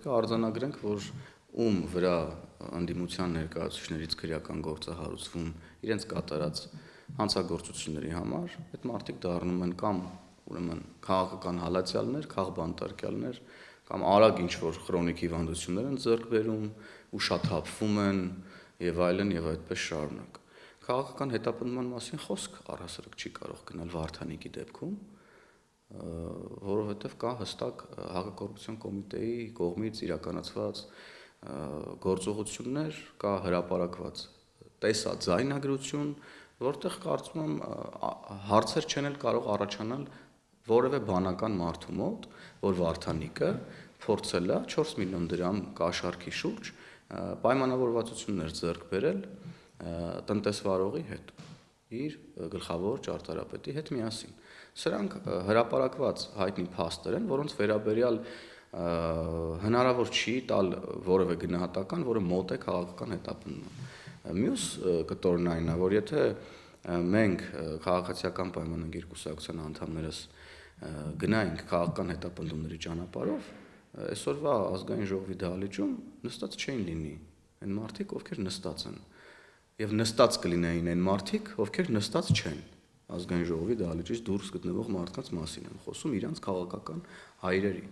պետք է արձանագրենք, որ ում վրա ընդդիմության ներկայացուցիչներից քրեական գործ է հարուցվում իրենց կատարած հանցագործությունների համար, այդ մարդիկ դառնում են կամ ուրեմն քաղաքական հալածյալներ, քաղբանտարկյալներ, կամ արագ ինչ-որ քրոնիկ հիվանդություններ են ձեռք բերում, ուշաթափվում են եւ այլն եւ այդպես շարունակ։ Քաղաքական հետապնդման մասին խոսք առհասարակ չի կարող գնալ Վարդանիկի դեպքում, որովհետեւ կա հստակ հակակոռուպցիոն կոմիտեի կողմից իրականացված գործողություններ, կա հրապարակված տեսաձայնագրություն, որտեղ կարծում եմ հարցեր չեն էլ կարող առաջանալ որևէ բանական մարդու մոտ, որ Վարդանիկը փորձել է 4 միլիոն դրամ կաշառքի շուրջ պայմանավորվածություններ ձեռք բերել տնտեսվարողի հետ, իր գլխավոր ճարտարապետի հետ միասին։ Սրանք հրապարակված հայտնի փաստեր են, որոնց վերաբերյալ հնարավոր չի տալ որևէ գնահատական, որը մոտ է քաղաքական հետապնդման։ Մյուս կտորն այն է, որ եթե մենք քաղաքացիական պայմանագիր կուսակցության անդամներս գնայինք քաղաքական հետապնդումների ճանապարհով, այսօրվա ազգային ժողովի դահլիճում նստած չէին լինի այն մարդիկ, ովքեր նստած են, եւ նստած կլինեին այն մարդիկ, ովքեր նստած չեն։ Ազգային ժողովի դահլիճից դուրս գտնվող մարդկանց մասին եմ խոսում, իրանց քաղաքական հայրերի։